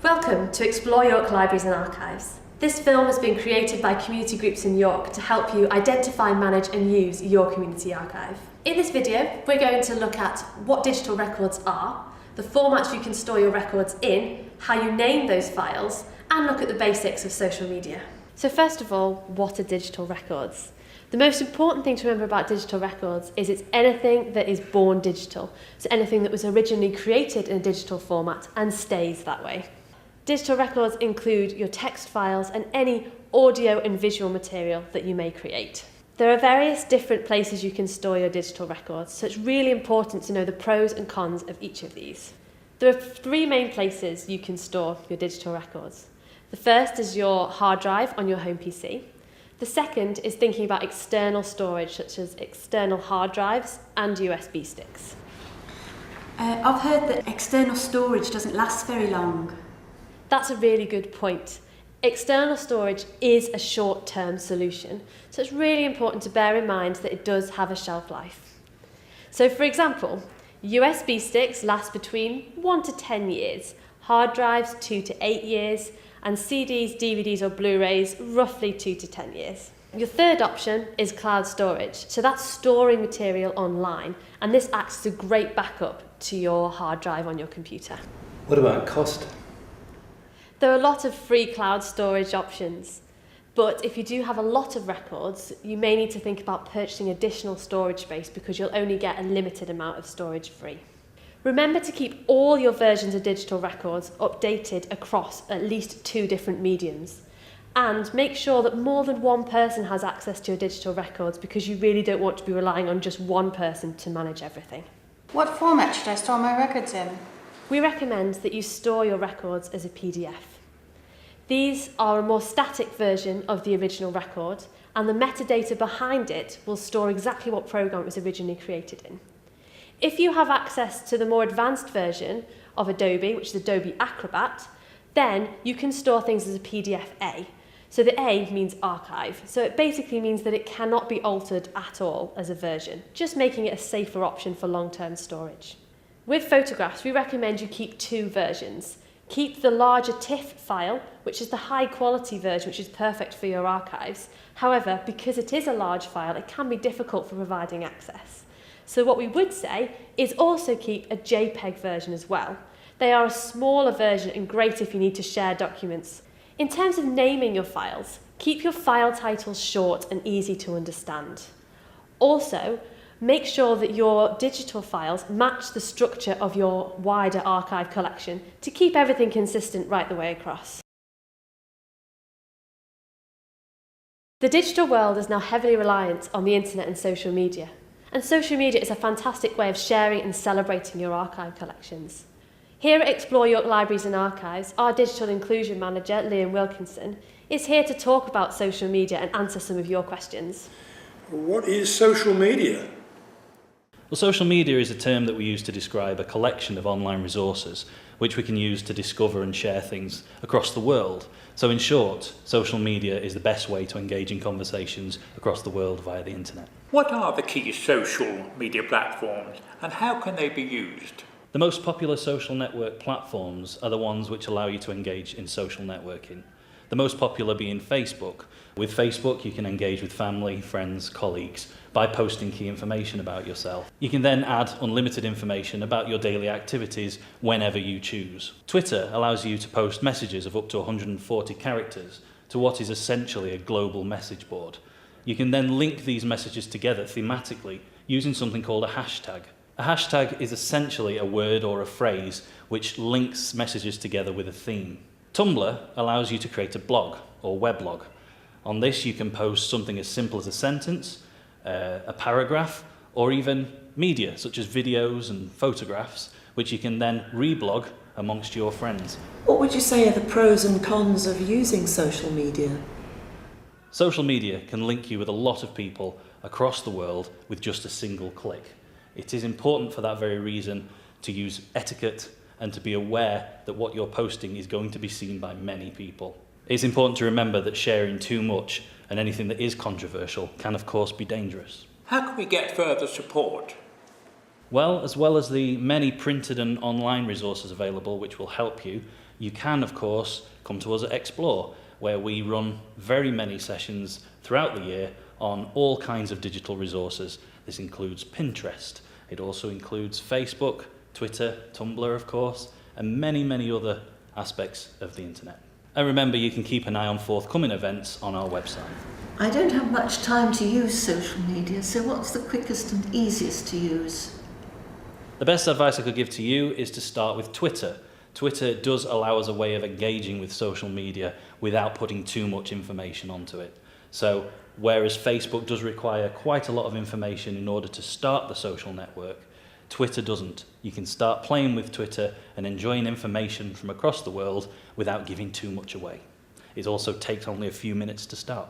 Welcome to Explore York Libraries and Archives. This film has been created by community groups in York to help you identify, manage and use your community archive. In this video, we're going to look at what digital records are, the formats you can store your records in, how you name those files, and look at the basics of social media. So first of all, what are digital records? The most important thing to remember about digital records is it's anything that is born digital. So anything that was originally created in a digital format and stays that way. Digital records include your text files and any audio and visual material that you may create. There are various different places you can store your digital records, so it's really important to know the pros and cons of each of these. There are three main places you can store your digital records. The first is your hard drive on your home PC. The second is thinking about external storage, such as external hard drives and USB sticks. I've heard that external storage doesn't last very long. That's a really good point. External storage is a short-term solution, so it's really important to bear in mind that it does have a shelf life. So for example, USB sticks last between 1 to 10 years, hard drives 2 to 8 years, and CDs, DVDs or Blu-rays roughly 2 to 10 years. Your third option is cloud storage, so that's storing material online, and this acts as a great backup to your hard drive on your computer. What about cost? There are a lot of free cloud storage options, but if you do have a lot of records, you may need to think about purchasing additional storage space because you'll only get a limited amount of storage free. Remember to keep all your versions of digital records updated across at least 2 different mediums, and make sure that more than one person has access to your digital records because you really don't want to be relying on just one person to manage everything. What format should I store my records in? We recommend that you store your records as a PDF. These are a more static version of the original record, and the metadata behind it will store exactly what program it was originally created in. If you have access to the more advanced version of Adobe, which is Adobe Acrobat, then you can store things as a PDF-A. So the A means archive, so it basically means that it cannot be altered at all as a version, just making it a safer option for long-term storage. With photographs, we recommend you keep 2 versions. Keep the larger TIFF file, which is the high-quality version, which is perfect for your archives. However, because it is a large file, it can be difficult for providing access. So what we would say is also keep a JPEG version as well. They are a smaller version and great if you need to share documents. In terms of naming your files, keep your file titles short and easy to understand. Also, make sure that your digital files match the structure of your wider archive collection to keep everything consistent right the way across. The digital world is now heavily reliant on the internet and social media. And social media is a fantastic way of sharing and celebrating your archive collections. Here at Explore York Libraries and Archives, our Digital Inclusion Manager, Liam Wilkinson, is here to talk about social media and answer some of your questions. What is social media? Well, social media is a term that we use to describe a collection of online resources which we can use to discover and share things across the world. So in short, social media is the best way to engage in conversations across the world via the internet. What are the key social media platforms and how can they be used? The most popular social network platforms are the ones which allow you to engage in social networking. The most popular being Facebook. With Facebook, you can engage with family, friends, colleagues by posting key information about yourself. You can then add unlimited information about your daily activities whenever you choose. Twitter allows you to post messages of up to 140 characters to what is essentially a global message board. You can then link these messages together thematically using something called a hashtag. A hashtag is essentially a word or a phrase which links messages together with a theme. Tumblr allows you to create a blog or weblog. On this you can post something as simple as a sentence, a paragraph, or even media such as videos and photographs, which you can then reblog amongst your friends. What would you say are the pros and cons of using social media? Social media can link you with a lot of people across the world with just a single click. It is important for that very reason to use etiquette and to be aware that what you're posting is going to be seen by many people. It's important to remember that sharing too much and anything that is controversial can of course be dangerous. How can we get further support? Well as the many printed and online resources available which will help you, You can, of course, come to us at Explore, where we run very many sessions throughout the year on all kinds of digital resources. This includes Pinterest. It also includes Facebook, Twitter, Tumblr, of course, and many, many other aspects of the internet. And remember, you can keep an eye on forthcoming events on our website. I don't have much time to use social media, so what's the quickest and easiest to use? The best advice I could give to you is to start with Twitter. Twitter does allow us a way of engaging with social media without putting too much information onto it. So, whereas Facebook does require quite a lot of information in order to start the social network, Twitter doesn't. You can start playing with Twitter and enjoying information from across the world without giving too much away. It also takes only a few minutes to start.